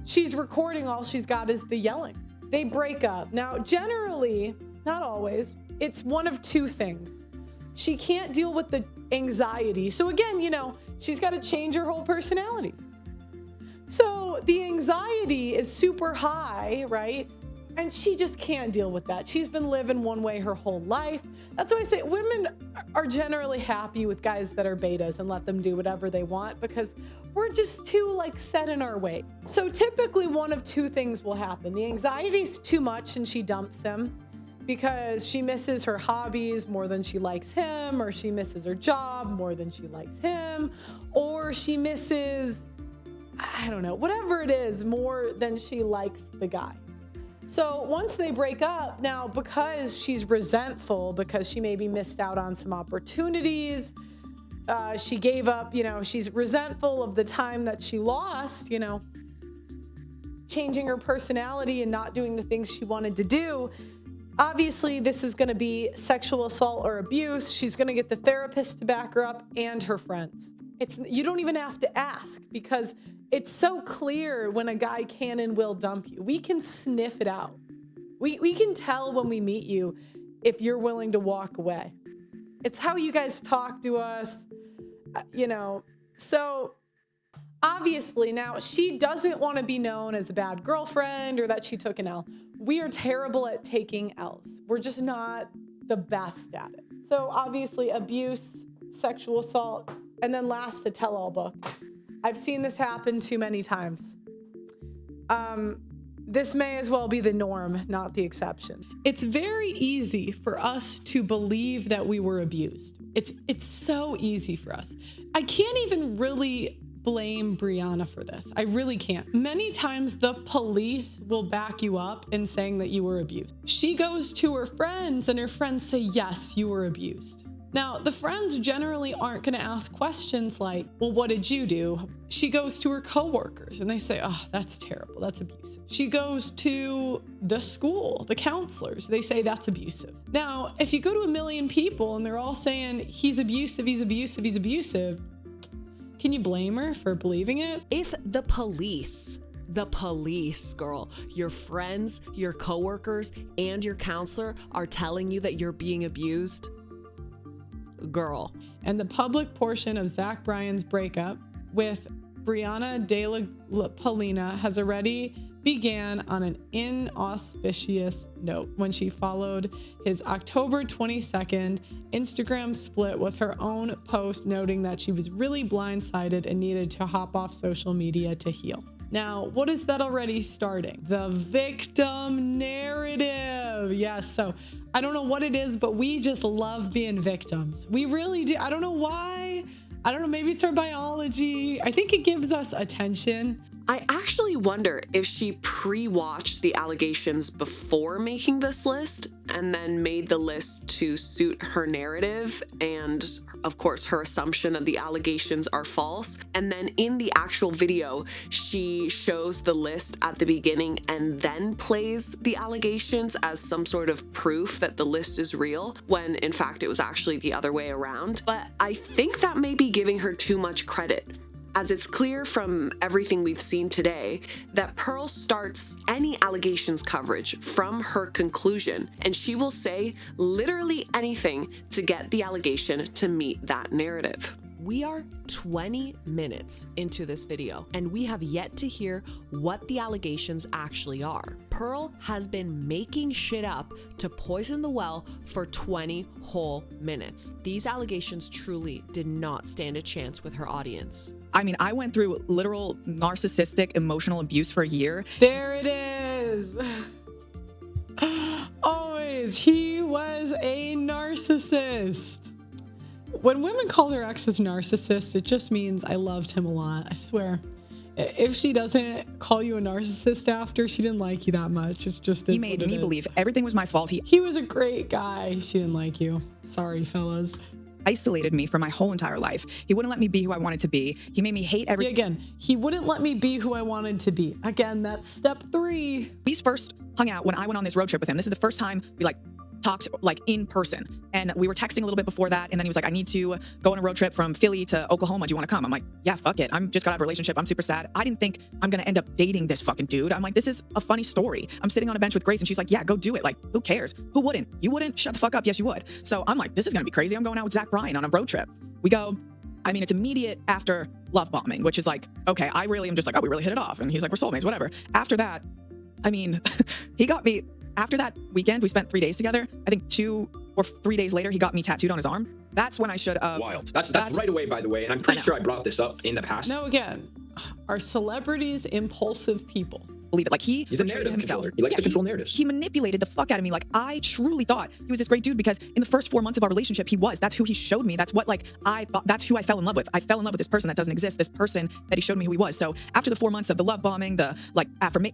she's recording, all she's got is the yelling. They break up. Now, generally, not always. It's one of two things. She can't deal with the anxiety. So again, you know, she's got to change her whole personality. So the anxiety is super high, right? And she just can't deal with that. She's been living one way her whole life. That's why I say women are generally happy with guys that are betas and let them do whatever they want, because we're just too like set in our way. So typically one of two things will happen. The anxiety's too much and she dumps him because she misses her hobbies more than she likes him, or she misses her job more than she likes him, or she misses, I don't know, whatever it is, more than she likes the guy. So once they break up, now because she's resentful, because she maybe missed out on some opportunities, she gave up, you know, she's resentful of the time that she lost, you know, changing her personality and not doing the things she wanted to do. Obviously, this is going to be sexual assault or abuse. She's going to get the therapist to back her up and her friends. You don't even have to ask, because it's so clear when a guy can and will dump you. We can sniff it out. We can tell when we meet you if you're willing to walk away. It's how you guys talk to us, you know. So obviously now she doesn't want to be known as a bad girlfriend or that she took an L. We are terrible at taking L's. We're just not the best at it. So obviously abuse, sexual assault, and then last, a tell-all book. I've seen this happen too many times. This may as well be the norm, not the exception. It's very easy for us to believe that we were abused. It's so easy for us. I can't even really blame Brianna for this. I really can't. Many times the police will back you up in saying that you were abused. She goes to her friends and her friends say, yes, you were abused. Now, the friends generally aren't going to ask questions like, well, what did you do? She goes to her coworkers and they say, oh, that's terrible. That's abusive. She goes to the school, the counselors. They say that's abusive. Now, if you go to a million people and they're all saying he's abusive, he's abusive, he's abusive, can you blame her for believing it? If the police, girl, your friends, your coworkers, and your counselor are telling you that you're being abused, girl. And the public portion of Zach Bryan's breakup with Brianna De La Paulina has already began on an inauspicious note when she followed his October 22nd Instagram split with her own post noting that she was really blindsided and needed to hop off social media to heal. Now, what is that already starting? The victim narrative. Yes, so I don't know what it is, but we just love being victims. We really do. I don't know why. I don't know, maybe it's our biology. I think it gives us attention. I actually wonder if she pre-watched the allegations before making this list and then made the list to suit her narrative and, of course, her assumption that the allegations are false. And then in the actual video, she shows the list at the beginning and then plays the allegations as some sort of proof that the list is real, when in fact it was actually the other way around. But I think that may be giving her too much credit, as it's clear from everything we've seen today that Pearl starts any allegations coverage from her conclusion, and she will say literally anything to get the allegation to meet that narrative. We are 20 minutes into this video, and we have yet to hear what the allegations actually are. Pearl has been making shit up to poison the well for 20 whole minutes. These allegations truly did not stand a chance with her audience. I mean, I went through literal narcissistic emotional abuse for a year. There it is. Always, he was a narcissist. When women call their exes narcissists, it just means I loved him a lot, I swear. If she doesn't call you a narcissist after, she didn't like you that much. It's just He made me believe everything was my fault. He was a great guy. She didn't like you. Sorry, fellas. Isolated me for my whole entire life. He wouldn't let me be who I wanted to be. He made me hate everything. Again, he wouldn't let me be who I wanted to be. Again, that's step 3. We first hung out when I went on this road trip with him. This is the first time we talked like in person, and we were texting a little bit before that, and then he was like, I need to go on a road trip from Philly to Oklahoma. Do you want to come? I'm like, yeah, fuck it. I'm just got out of a relationship. I'm super sad. I didn't think I'm gonna end up dating this fucking dude. I'm like, this is a funny story. I'm sitting on a bench with Grace, and she's like, yeah, go do it. Like, who cares? Who wouldn't? You wouldn't? Shut the fuck up. Yes, you would. So I'm like, this is gonna be crazy. I'm going out with Zach Bryan on a road trip. We go. I mean, it's immediate after love bombing, which is like, okay, I really am just like, oh, we really hit it off. And he's like, we're soulmates, whatever. After that, I mean, he got me, after that weekend, we spent 3 days together. I think 2 or 3 days later, he got me tattooed on his arm. That's when I should have. Wild. That's right away, by the way. And I'm pretty sure I brought this up in the past. No, again, are celebrities impulsive people? Believe it. Like he's a narrative controller. He likes to control narratives. He manipulated the fuck out of me. Like I truly thought he was this great dude because in the first 4 months of our relationship, that's who he showed me. That's what like I thought, that's who I fell in love with. I fell in love with this person that doesn't exist. This person that he showed me who he was. So after the 4 months of the love bombing, the like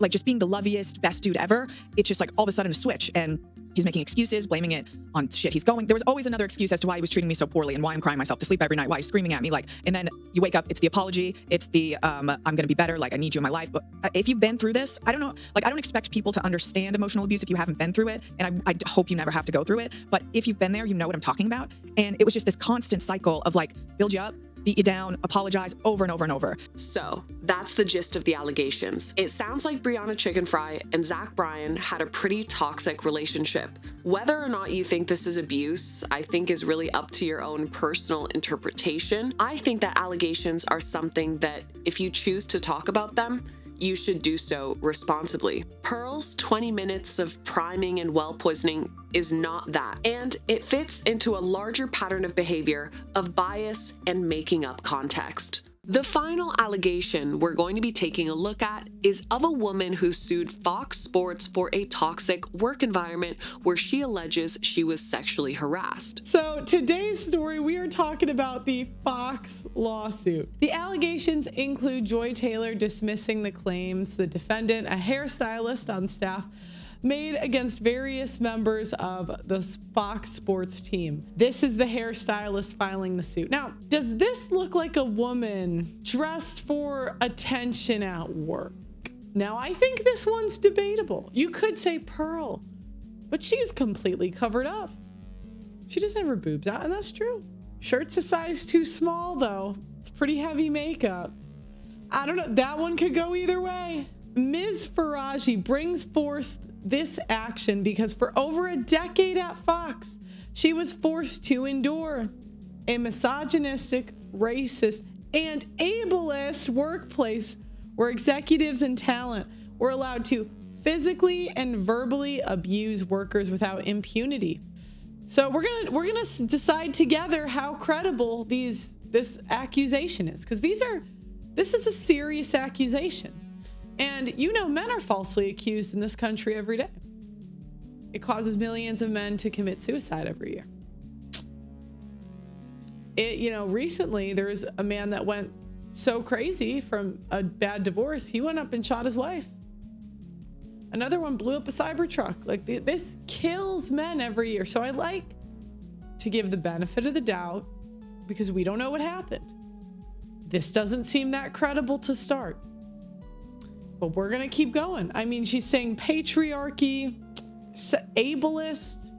just being the loveliest, best dude ever, it's just like all of a sudden a switch, and he's making excuses, blaming it on shit he's going. There was always another excuse as to why he was treating me so poorly and why I'm crying myself to sleep every night, why he's screaming at me. Like, and then you wake up, it's the apology, it's the I'm gonna be better, like I need you in my life. But if you've been through this, I don't know, like I don't expect people to understand emotional abuse if you haven't been through it, and I hope you never have to go through it. But if you've been there, you know what I'm talking about. And it was just this constant cycle of like build you up, beat you down, apologize over and over and over. So that's the gist of the allegations. It sounds like Brianna Chicken Fry and Zach Bryan had a pretty toxic relationship. Whether or not you think this is abuse, I think is really up to your own personal interpretation. I think that allegations are something that if you choose to talk about them, you should do so responsibly. Pearl's 20 minutes of priming and well poisoning is not that, and it fits into a larger pattern of behavior of bias and making up context. The final allegation we're going to be taking a look at is of a woman who sued Fox Sports for a toxic work environment where she alleges she was sexually harassed. So today's story, we are talking about the Fox lawsuit. The allegations include Joy Taylor dismissing the claims the defendant, a hairstylist on staff, made against various members of the Fox Sports team. This is the hairstylist filing the suit. Now, does this look like a woman dressed for attention at work? Now, I think this one's debatable. You could say Pearl, but she's completely covered up. She doesn't have her boobs out, and that's true. Shirt's a size too small, though. It's pretty heavy makeup. I don't know. That one could go either way. Ms. Faraji brings forth this action because for over a decade at Fox, she was forced to endure a misogynistic, racist, and ableist workplace where executives and talent were allowed to physically and verbally abuse workers without impunity. So we're gonna decide together how credible this accusation is, because this is a serious accusation. And you know, men are falsely accused in this country every day. It causes millions of men to commit suicide every year. Recently there was a man that went so crazy from a bad divorce, he went up and shot his wife. Another one blew up a Cybertruck. Like this kills men every year. So I like to give the benefit of the doubt because we don't know what happened. This doesn't seem that credible to start. But we're going to keep going. I mean, she's saying patriarchy, ableist.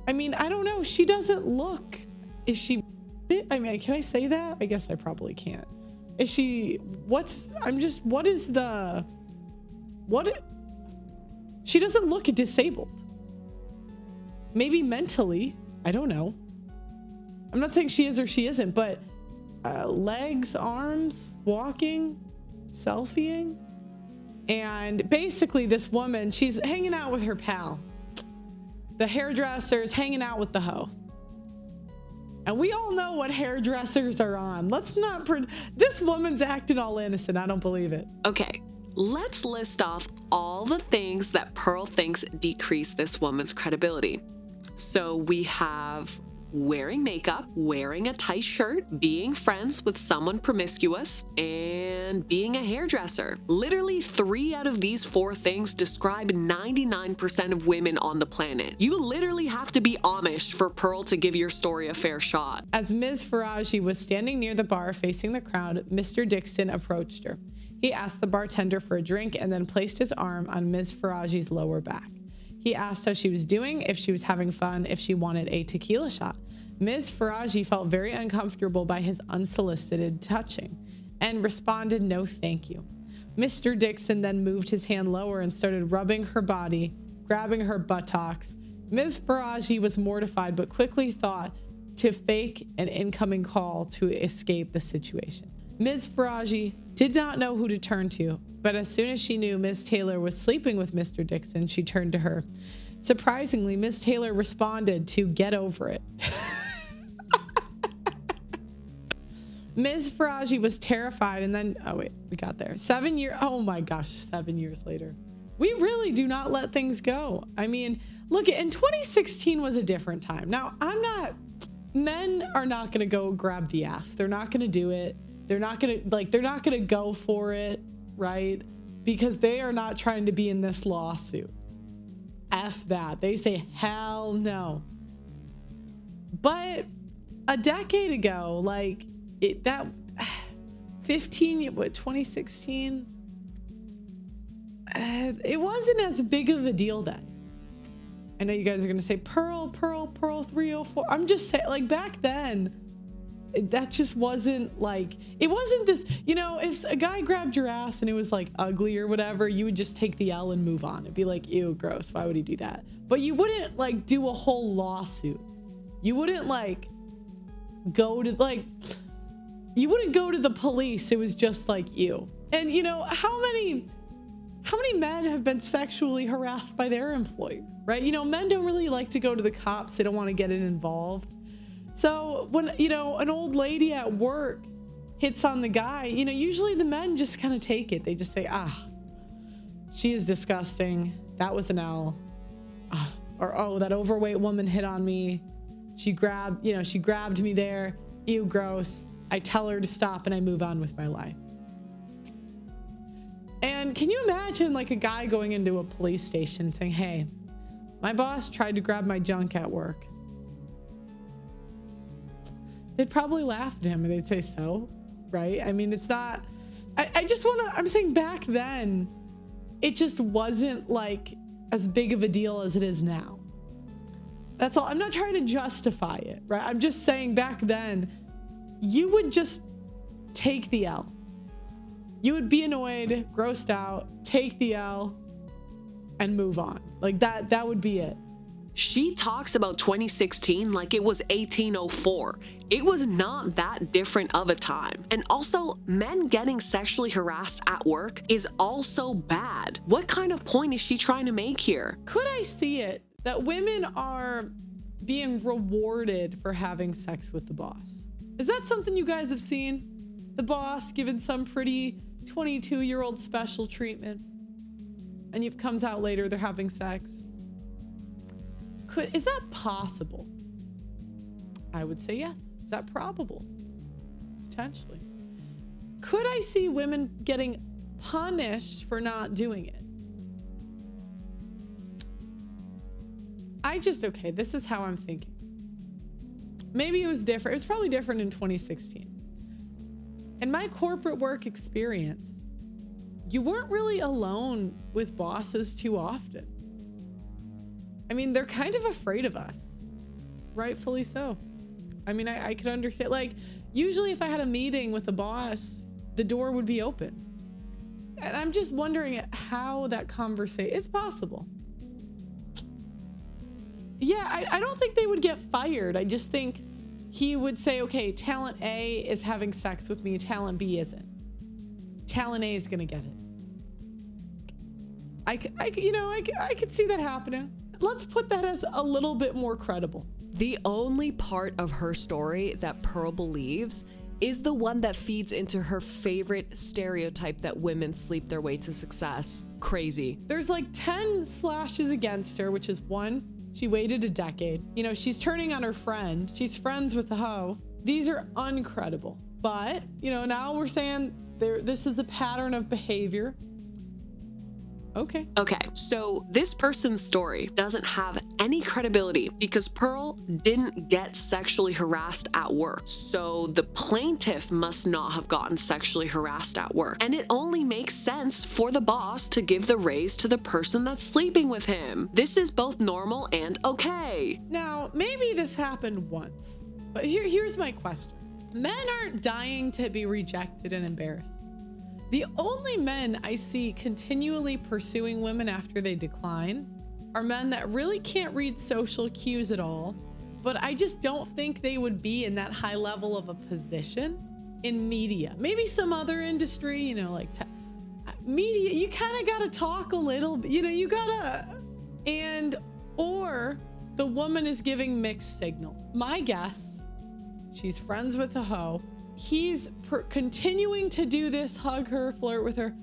I mean, I don't know. She doesn't look. Is she? I mean, can I say that? I guess I probably can't. Is she? What is the? She doesn't look disabled. Maybe mentally. I don't know. I'm not saying she is or she isn't, but legs, arms, walking, selfieing. And basically this woman, she's hanging out with her pal. The hairdresser's hanging out with the hoe. And we all know what hairdressers are on. Let's not, this woman's acting all innocent. I don't believe it. Okay, let's list off all the things that Pearl thinks decrease this woman's credibility. So we have wearing makeup, wearing a tight shirt, being friends with someone promiscuous, and being a hairdresser. Literally 3 out of these 4 things describe 99% of women on the planet. You literally have to be Amish for Pearl to give your story a fair shot. As Ms. Faraji was standing near the bar facing the crowd, Mr. Dixon approached her. He asked the bartender for a drink and then placed his arm on Ms. Faraji's lower back. He asked how she was doing, if she was having fun, if she wanted a tequila shot. Ms. Faraji felt very uncomfortable by his unsolicited touching and responded, "No, thank you." Mr. Dixon then moved his hand lower and started rubbing her body, grabbing her buttocks. Ms. Faraji was mortified, but quickly thought to fake an incoming call to escape the situation. Ms. Faraji did not know who to turn to, but as soon as she knew Ms. Taylor was sleeping with Mr. Dixon, she turned to her. Surprisingly, Ms. Taylor responded to "Get over it." Ms. Faraji was terrified, and then, oh wait, we got there. 7 years, oh my gosh, 7 years later. We really do not let things go. I mean, look, in 2016 was a different time. Now, men are not gonna go grab the ass. They're not gonna do it. They're not gonna go for it, right? Because they are not trying to be in this lawsuit. F that. They say, hell no. But a decade ago, like, 2016, it wasn't as big of a deal then. I know you guys are gonna say Pearl 304. I'm just saying, like, back then, that just wasn't like, it wasn't this, you know, if a guy grabbed your ass and it was like ugly or whatever, you would just take the L and move on. It'd be like, ew, gross, why would he do that? But you wouldn't like do a whole lawsuit. You wouldn't like go to like, you wouldn't go to the police. It was just like you. And you know, how many men have been sexually harassed by their employer, right? You know, men don't really like to go to the cops. They don't want to get it involved. So when, you know, an old lady at work hits on the guy, you know, usually the men just kind of take it. They just say, ah, she is disgusting. That was an L. Or, oh, that overweight woman hit on me. She grabbed me there. Ew, gross. I tell her to stop and I move on with my life. And can you imagine like a guy going into a police station saying, hey, my boss tried to grab my junk at work? They'd probably laugh at him and they'd say, so, right? I mean, it's not, I'm saying back then, it just wasn't like as big of a deal as it is now. That's all. I'm not trying to justify it, right? I'm just saying back then, you would just take the L. You would be annoyed, grossed out, take the L, and move on. Like that would be it. She talks about 2016 like it was 1804. It was not that different of a time. And also, men getting sexually harassed at work is also bad. What kind of point is she trying to make here? Could I see it that women are being rewarded for having sex with the boss? Is that something you guys have seen? The boss given some pretty 22-year-old special treatment, and it comes out later they're having sex. Is that possible? I would say yes. Is that probable? Potentially. Could I see women getting punished for not doing it? Okay, this is how I'm thinking. Maybe it was different. It was probably different in 2016. In my corporate work experience, you weren't really alone with bosses too often. I mean, they're kind of afraid of us, rightfully so. I mean, I could understand, like, usually if I had a meeting with a boss, the door would be open. And I'm just wondering how that conversation, it's possible. Yeah, I don't think they would get fired. I just think he would say, okay, talent A is having sex with me, talent B isn't. Talent A is gonna get it. I could see that happening. Let's put that as a little bit more credible. The only part of her story that Pearl believes is the one that feeds into her favorite stereotype that women sleep their way to success. Crazy. There's like 10 slashes against her, which is 1, she waited a decade. You know, she's turning on her friend. She's friends with the hoe. These are uncredible. But, you know, now we're saying this is a pattern of behavior. Okay. Okay, so this person's story doesn't have any credibility because Pearl didn't get sexually harassed at work. So the plaintiff must not have gotten sexually harassed at work. And it only makes sense for the boss to give the raise to the person that's sleeping with him. This is both normal and okay. Now, maybe this happened once, but here's my question. Men aren't dying to be rejected and embarrassed. The only men I see continually pursuing women after they decline are men that really can't read social cues at all, but I just don't think they would be in that high level of a position in media. Maybe some other industry, you know, like media, you kind of got to talk a little bit, you know, you got to, or the woman is giving mixed signals. My guess, she's friends with a hoe. He's continuing to do this, hug her, flirt with her.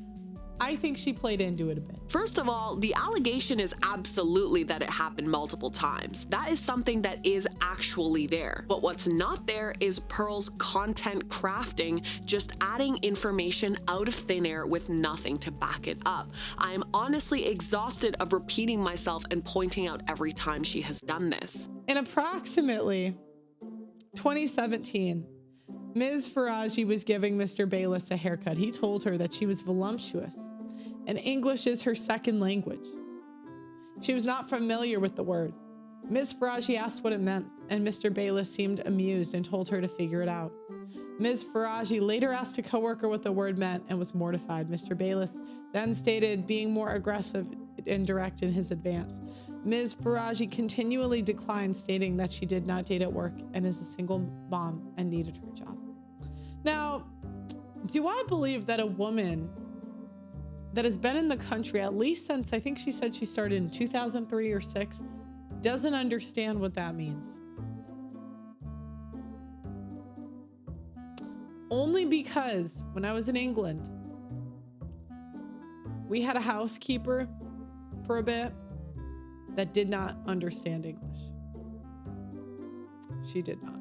I think she played into it a bit. First of all, the allegation is absolutely that it happened multiple times. That is something that is actually there. But what's not there is Pearl's content crafting, just adding information out of thin air with nothing to back it up. I am honestly exhausted of repeating myself and pointing out every time she has done this. In approximately 2017, Ms. Faraji was giving Mr. Bayless a haircut. He told her that she was voluptuous and English is her second language. She was not familiar with the word. Ms. Faraji asked what it meant, and Mr. Bayless seemed amused and told her to figure it out. Ms. Faraji later asked a coworker what the word meant and was mortified. Mr. Bayless then stated being more aggressive and direct in his advance. Ms. Faraji continually declined, stating that she did not date at work and is a single mom and needed her job. Now, do I believe that a woman that has been in the country at least since, I think she said she started in 2003 or 6, doesn't understand what that means? Only because when I was in England, we had a housekeeper for a bit that did not understand English. She did not.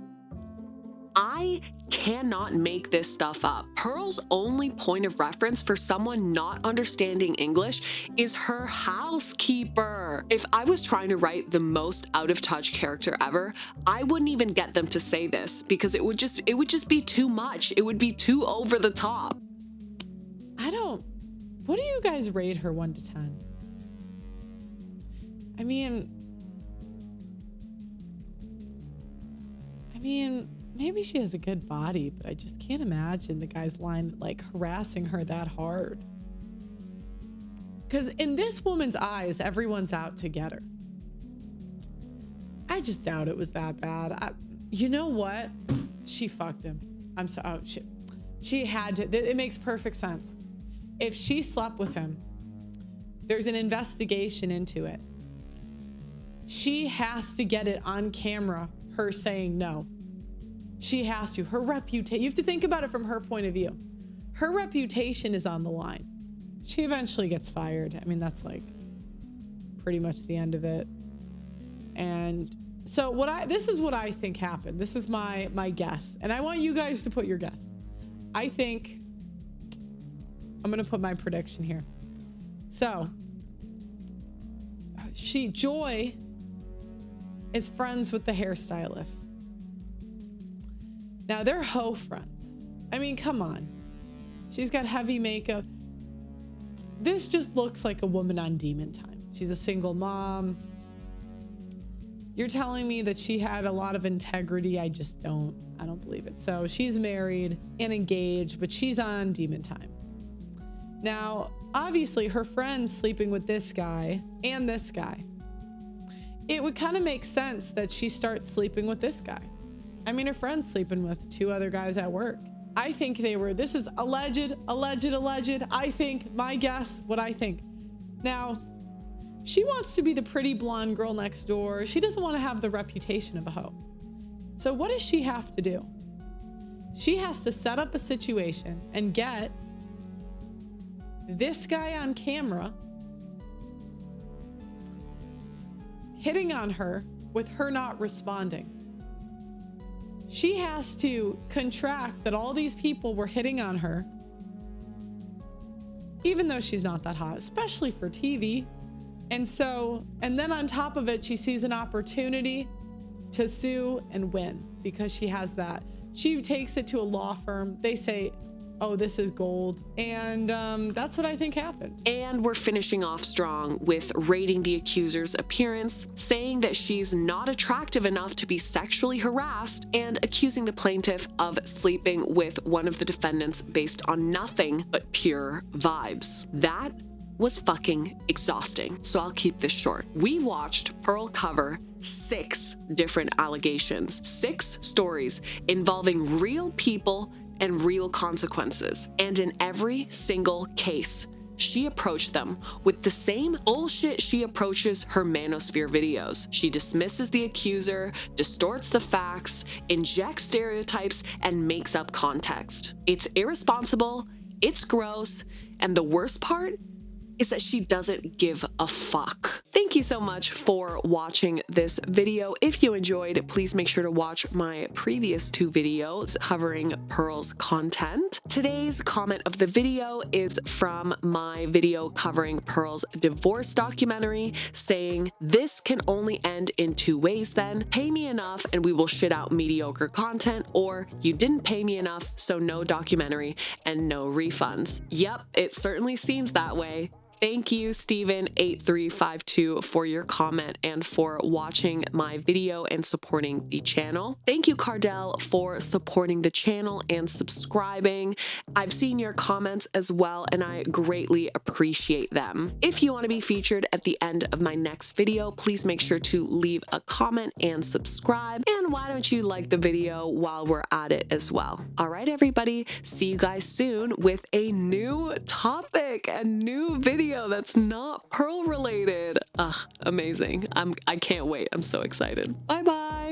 I cannot make this stuff up. Pearl's only point of reference for someone not understanding English is her housekeeper. If I was trying to write the most out of touch character ever, I wouldn't even get them to say this because it would just be too much. It would be too over the top. What do you guys rate her 1 to 10? I mean, maybe she has a good body, but I just can't imagine the guy's line like harassing her that hard. Because in this woman's eyes, everyone's out to get her. I just doubt it was that bad. You know what? She fucked him. I'm so, oh shit. She had to, it makes perfect sense. If she slept with him, there's an investigation into it. She has to get it on camera, her saying no. She has to. Her reputation, you have to think about it from her point of view. Her reputation is on the line. She eventually gets fired. I mean, that's like pretty much the end of it. And so this is what I think happened. This is my guess. And I want you guys to put your guess. I think I'm going to put my prediction here. So Joy is friends with the hairstylist. Now they're hoe friends. I mean, come on. She's got heavy makeup. This just looks like a woman on demon time. She's a single mom. You're telling me that she had a lot of integrity. I don't believe it. So she's married and engaged, but she's on demon time. Now, obviously her friend's sleeping with this guy and this guy. It would kind of make sense that she starts sleeping with this guy. I mean, her friend's sleeping with 2 other guys at work. I think this is alleged. I think, my guess, what I think. Now, she wants to be the pretty blonde girl next door. She doesn't want to have the reputation of a hoe. So what does she have to do? She has to set up a situation and get this guy on camera hitting on her with her not responding. She has to contract that all these people were hitting on her. even though she's not that hot, especially for TV. And then on top of it, she sees an opportunity to sue and win because she has that. She takes it to a law firm. They say, oh, this is gold. And that's what I think happened. And we're finishing off strong with rating the accuser's appearance, saying that she's not attractive enough to be sexually harassed, and accusing the plaintiff of sleeping with one of the defendants based on nothing but pure vibes. That was fucking exhausting, so I'll keep this short. We watched Pearl cover 6 different allegations, 6 stories involving real people and real consequences. And in every single case, she approached them with the same bullshit she approaches her manosphere videos. She dismisses the accuser, distorts the facts, injects stereotypes, and makes up context. It's irresponsible, it's gross, and the worst part is that she doesn't give a fuck. Thank you so much for watching this video. If you enjoyed, please make sure to watch my previous 2 videos covering Pearl's content. Today's comment of the video is from my video covering Pearl's divorce documentary, saying, "This can only end in 2 ways then. Pay me enough and we will shit out mediocre content, or you didn't pay me enough, so no documentary and no refunds." Yep, it certainly seems that way. Thank you, Steven8352, for your comment and for watching my video and supporting the channel. Thank you, Cardell, for supporting the channel and subscribing. I've seen your comments as well, and I greatly appreciate them. If you want to be featured at the end of my next video, please make sure to leave a comment and subscribe. And why don't you like the video while we're at it as well? All right, everybody, see you guys soon with a new topic, a new video that's not Pearl related. Ugh, amazing. I can't wait. I'm so excited. Bye bye.